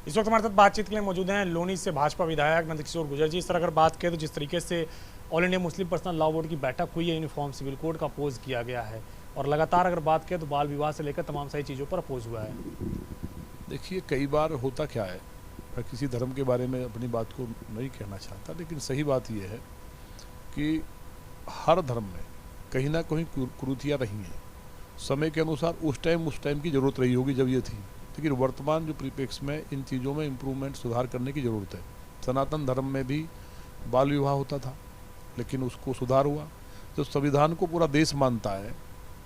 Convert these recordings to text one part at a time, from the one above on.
इस वक्त हमारे साथ बातचीत के लिए मौजूद हैं लोनी से भाजपा विधायक नंदकिशोर गुर्जर जी। इस तरह अगर बात करें तो जिस तरीके से all India Muslim personal law board की बैठक हुई है, यूनिफॉर्म सिविल कोड का अपोज किया गया है और लगातार अगर बात करें तो बाल विवाह से लेकर तमाम सारी चीज़ों पर अपोज हुआ है। देखिए, कई बार होता क्या है, मैं किसी धर्म के बारे में अपनी बात को नहीं कहना चाहता, लेकिन सही बात यह है कि हर धर्म में कहीं ना कहीं कुरीतियाँ रही हैं। समय के अनुसार उस टाइम की ज़रूरत रही होगी जब ये थी, लेकिन वर्तमान जो परिप्रेक्ष्य में इन चीज़ों में इम्प्रूवमेंट, सुधार करने की ज़रूरत है। सनातन धर्म में भी बाल विवाह होता था, लेकिन उसको सुधार हुआ। जब संविधान को पूरा देश मानता है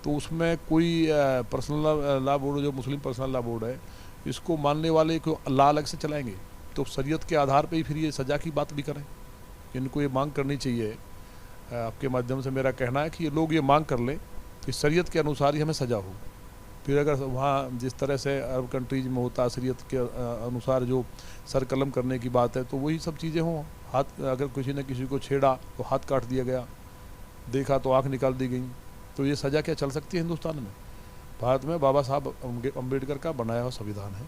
तो उसमें कोई पर्सनल लॉ बोर्ड, जो मुस्लिम पर्सनल लॉ बोर्ड है, इसको मानने वाले को लॉ अलग से चलाएंगे तो शरीयत के आधार पर ही फिर ये सज़ा की बात भी करें। इनको ये मांग करनी चाहिए। आपके माध्यम से मेरा कहना है कि ये लोग ये मांग कर लें कि शरीयत के अनुसार ही हमें सज़ा हो। फिर अगर वहाँ जिस तरह से अरब कंट्रीज में होता है शरीयत के अनुसार जो सर कलम करने की बात है, तो वही सब चीज़ें हों। हाथ अगर किसी ने किसी को छेड़ा तो हाथ काट दिया गया, देखा तो आँख निकाल दी गई, तो ये सज़ा क्या चल सकती है हिंदुस्तान में? भारत में बाबा साहब अम्बेडकर का बनाया हुआ संविधान है,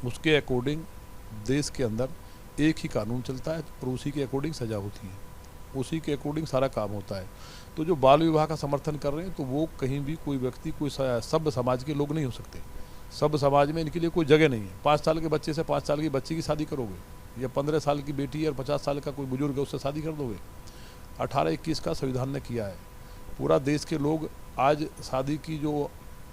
उसके अकॉर्डिंग देश के अंदर एक ही कानून चलता है और उसी के अकॉर्डिंग सज़ा होती है, उसी के अकॉर्डिंग सारा काम होता है। तो जो बाल विवाह का समर्थन कर रहे हैं, तो वो कहीं भी कोई व्यक्ति, कोई सब समाज के लोग नहीं हो सकते। सब समाज में इनके लिए कोई जगह नहीं है। 5 साल के बच्चे से 5 साल की बच्ची की शादी करोगे, या 15 साल की बेटी और 50 साल का कोई बुजुर्ग है उससे शादी कर दोगे? 18-21 का संविधान ने किया है। पूरा देश के लोग आज शादी की जो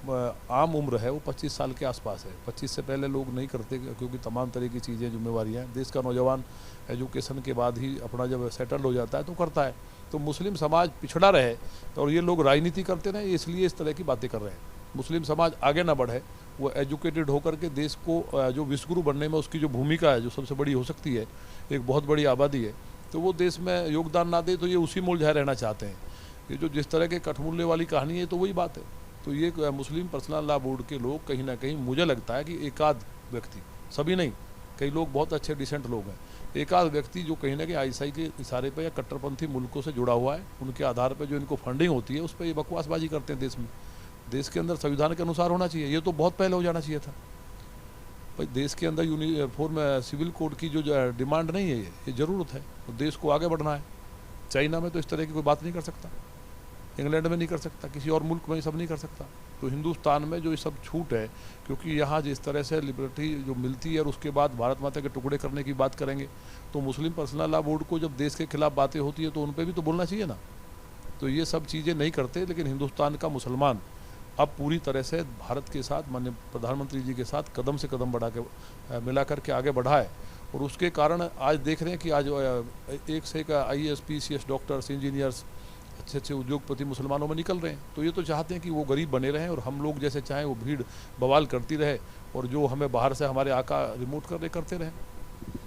आम उम्र है वो 25 साल के आसपास है। 25 से पहले लोग नहीं करते, क्योंकि तमाम तरह की चीज़ें, जिम्मेवारियाँ हैं। देश का नौजवान एजुकेशन के बाद ही अपना जब सेटल्ड हो जाता है तो करता है। तो मुस्लिम समाज पिछड़ा रहे और ये लोग राजनीति करते रहे, इसलिए इस तरह की बातें कर रहे हैं। मुस्लिम समाज आगे ना बढ़े, वो एजुकेटेड होकर के देश को जो विश्वगुरु बनने में उसकी जो भूमिका है, जो सबसे बड़ी हो सकती है, एक बहुत बड़ी आबादी है, तो वो देश में योगदान ना दे तो ये उसी में उलझाए रहना चाहते हैं। ये जो जिस तरह के कठमुल्ले वाली कहानी है, तो वही बात है। तो ये मुस्लिम पर्सनल लॉ बोर्ड के लोग कहीं ना कहीं, मुझे लगता है कि एकाध व्यक्ति, सभी नहीं, कई लोग बहुत अच्छे डिसेंट लोग हैं, एकाध व्यक्ति जो कहीं ना कहीं आईएसआई के इशारे पर या कट्टरपंथी मुल्कों से जुड़ा हुआ है, उनके आधार पर जो इनको फंडिंग होती है उस पर ये बकवासबाजी करते हैं। देश के अंदर संविधान के अनुसार होना चाहिए, ये तो बहुत पहले हो जाना चाहिए था भाई। देश के अंदर यूनिफॉर्म सिविल कोड की जो डिमांड नहीं है, ये ज़रूरत है। तो देश को आगे बढ़ना है। चाइना में तो इस तरह की कोई बात नहीं कर सकता, इंग्लैंड में नहीं कर सकता, किसी और मुल्क में ये सब नहीं कर सकता। तो हिंदुस्तान में जो ये सब छूट है, क्योंकि यहाँ जिस तरह से लिबर्टी जो मिलती है और उसके बाद भारत माता के टुकड़े करने की बात करेंगे, तो मुस्लिम पर्सनल लॉ बोर्ड को जब देश के खिलाफ बातें होती है तो उन पर भी तो बोलना चाहिए ना। तो ये सब चीज़ें नहीं करते, लेकिन हिंदुस्तान का मुसलमान अब पूरी तरह से भारत के साथ, माननीय प्रधानमंत्री जी के साथ कदम से कदम बढ़ा के मिला करके आगे बढ़ा है। और उसके कारण आज देख रहे हैं कि आज एक से एक IAS PCS डॉक्टर्स, इंजीनियर्स, अच्छे अच्छे उद्योगपति मुसलमानों में निकल रहे हैं। तो ये तो चाहते हैं कि वो गरीब बने रहें और हम लोग जैसे चाहें वो भीड़ बवाल करती रहे, और जो हमें बाहर से हमारे आका रिमोट कर रहे करते रहें।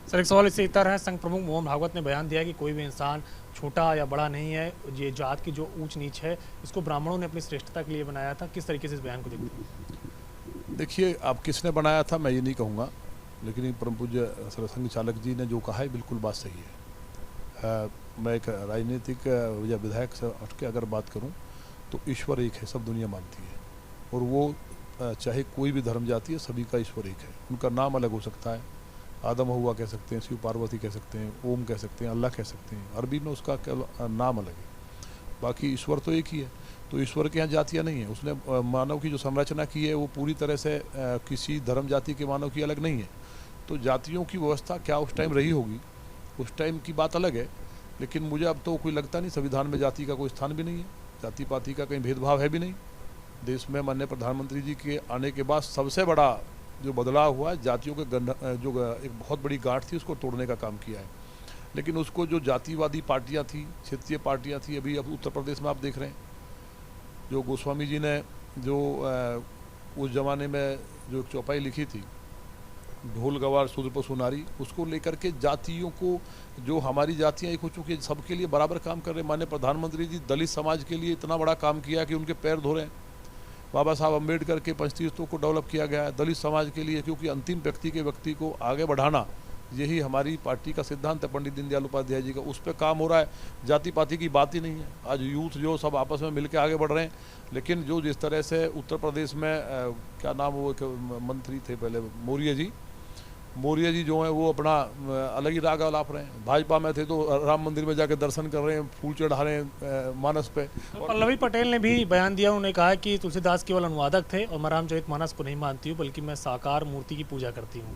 सर, एक सवाल इससे इतर है, संघ प्रमुख मोहन भागवत ने बयान दिया कि कोई भी इंसान छोटा या बड़ा नहीं है, ये जात की जो ऊंच नीच है इसको ब्राह्मणों ने अपनी श्रेष्ठता के लिए बनाया था। किस तरीके से इस बयान को देखते हैं? देखिए, अब किसने बनाया था मैं ये नहीं कहूँगा, लेकिन परम पूज्य सरसंघ चालक जी ने जो कहा है बिल्कुल बात सही है। मैं एक राजनीतिक या विधायक से हट के अगर बात करूं, तो ईश्वर एक है, सब दुनिया मानती है। और वो चाहे कोई भी धर्म जाति है, सभी का ईश्वर एक है। उनका नाम अलग हो सकता है, आदम हवा कह सकते हैं, शिव पार्वती कह सकते हैं, ओम कह सकते हैं, अल्लाह कह सकते हैं। अरबी में उसका नाम अलग है, बाकी ईश्वर तो एक ही है। तो ईश्वर के यहाँ जातियाँ नहीं है। उसने मानव की जो संरचना की है वो पूरी तरह से किसी धर्म जाति के मानव की अलग नहीं है। तो जातियों की व्यवस्था क्या उस टाइम रही होगी, उस टाइम की बात अलग है, लेकिन मुझे अब तो कोई लगता नहीं, संविधान में जाति का कोई स्थान भी नहीं है, जाति पाति का कहीं भेदभाव है भी नहीं। देश में माननीय प्रधानमंत्री जी के आने के बाद सबसे बड़ा जो बदलाव हुआ है, जातियों के जो एक बहुत बड़ी गांठ थी उसको तोड़ने का काम किया है। लेकिन उसको जो जातिवादी पार्टियां थी, क्षेत्रीय पार्टियां थी, अभी अब उत्तर प्रदेश में आप देख रहे हैं, जो गोस्वामी जी ने जो उस ज़माने में जो एक चौपाई लिखी थी, ढोल गवार शूद्र पशु नारी, उसको लेकर के जातियों को, जो हमारी जातियाँ एक हो चुकी है, सबके लिए बराबर काम कर रहे हैं। माननीय प्रधानमंत्री जी दलित समाज के लिए इतना बड़ा काम किया कि उनके पैर धो रहे हैं। बाबा साहब अम्बेडकर के पंचतीर्थों को डेवलप किया गया है दलित समाज के लिए, क्योंकि अंतिम व्यक्ति को आगे बढ़ाना, यही हमारी पार्टी का सिद्धांत है, पंडित दीनदयाल उपाध्याय जी का। उस पर काम हो रहा है, जाति पाति की बात ही नहीं है। आज यूथ जो सब आपस में मिलकर आगे बढ़ रहे हैं। लेकिन जो जिस तरह से उत्तर प्रदेश में क्या नाम, वो एक मंत्री थे पहले, मौर्य जी, मौर्य जी जो हैं वो अपना अलग ही राग अलाप रहे हैं। भाजपा में थे तो राम मंदिर में जाके दर्शन कर रहे हैं, फूल चढ़ा रहे हैं मानस पे। पल्लवी पटेल ने भी बयान दिया, उन्होंने कहा कि तुलसीदास केवल अनुवादक थे और मैं रामचरितमानस को नहीं मानती हूँ, बल्कि मैं साकार मूर्ति की पूजा करती हूँ।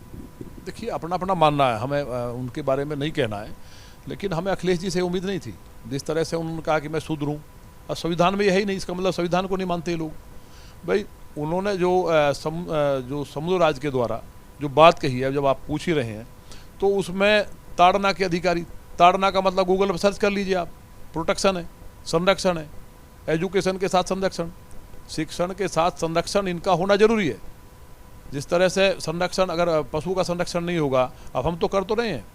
देखिए, अपना अपना मानना है, हमें उनके बारे में नहीं कहना है, लेकिन हमें अखिलेश जी से उम्मीद नहीं थी। जिस तरह से उन्होंने कहा कि मैं शुद्र हूँ, और संविधान में यही नहीं, इसका मतलब संविधान को नहीं मानते लोग। भाई उन्होंने जो समुद्र राज के द्वारा जो बात कही है, जब आप पूछ ही रहे हैं, तो उसमें ताड़ना के अधिकारी, ताड़ना का मतलब गूगल पर सर्च कर लीजिए आप, प्रोटेक्शन है, संरक्षण है, एजुकेशन के साथ संरक्षण, शिक्षण के साथ संरक्षण, इनका होना जरूरी है। जिस तरह से संरक्षण, अगर पशु का संरक्षण नहीं होगा, अब हम तो कर तो रहे हैं,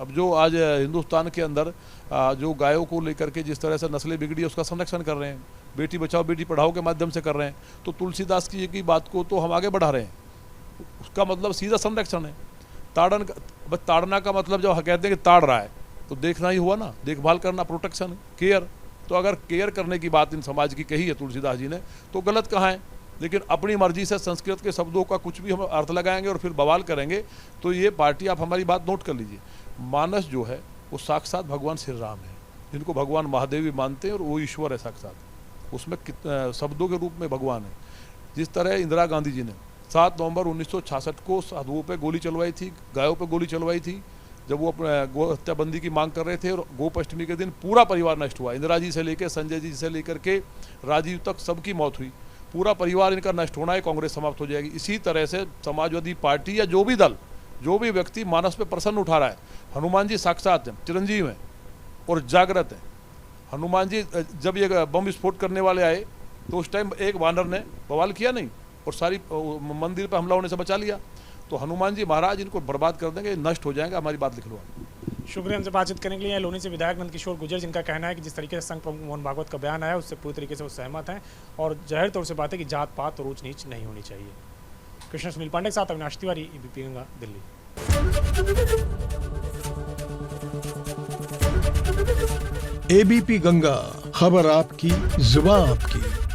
अब जो आज हिंदुस्तान के अंदर जो गायों को लेकर के जिस तरह से नस्लें बिगड़ी है, उसका संरक्षण कर रहे हैं, बेटी बचाओ बेटी पढ़ाओ के माध्यम से कर रहे हैं, तो तुलसीदास की बात को तो हम आगे बढ़ा रहे हैं, उसका मतलब सीधा संरक्षण है। ताड़ना का मतलब जब कहते हैं कि ताड़ रहा है, तो देखना ही हुआ ना, देखभाल करना, प्रोटेक्शन, केयर। तो अगर केयर करने की बात इन समाज की कही है तुलसीदास जी ने, तो गलत कहाँ है? लेकिन अपनी मर्जी से संस्कृत के शब्दों का कुछ भी हम अर्थ लगाएंगे और फिर बवाल करेंगे, तो ये पार्टी, आप हमारी बात नोट कर लीजिए, मानस जो है वो साक्षात भगवान श्री राम है, जिनको भगवान महादेव भी मानते हैं, और वो ईश्वर है साक्षात, उसमें शब्दों के रूप में भगवान है। जिस तरह इंदिरा गांधी जी ने 7 नवंबर 1966 को साधुओं पे गोली चलवाई थी, गायों पे गोली चलवाई थी, जब वो अपने गो हत्याबंदी की मांग कर रहे थे, और गोपाष्टमी के दिन पूरा परिवार नष्ट हुआ। इंदिरा जी से लेकर संजय जी से लेकर के राजीव तक सबकी मौत हुई, पूरा परिवार इनका नष्ट होना है, कांग्रेस समाप्त हो जाएगी। इसी तरह से समाजवादी पार्टी या जो भी दल, जो भी व्यक्ति मानस पे प्रश्न उठा रहा है, हनुमान जी साक्षात हैं, चिरंजीव हैं और जागृत हैं। हनुमान जी जब ये बम विस्फोट करने वाले आए, तो उस टाइम एक वानर ने बवाल किया नहीं और सारी मंदिर पर हमला होने से बचा लिया। तो हनुमान जी महाराज इनको बर्बाद कर देंगे, नष्ट हो जाएंगे, हमारी बात लिख लो। शुक्रिया हमसे बातचीत करने के लिए। लोनी से विधायक नंदकिशोर गुर्जर, जिनका कहना है कि जिस तरीके से संघ प्रमुख मोहन भागवत का बयान आया, उससे पूरी तरीके से वो सहमत हैं, और जाहिर तौर से बात है कि जात पात और ऊंच नीच नहीं होनी चाहिए। कृष्ण सुनील पांडे के साथ अविनाश तिवारी, एबीपी गंगा, दिल्ली। एबीपी गंगा, खबर आपकी, जुबान आपकी।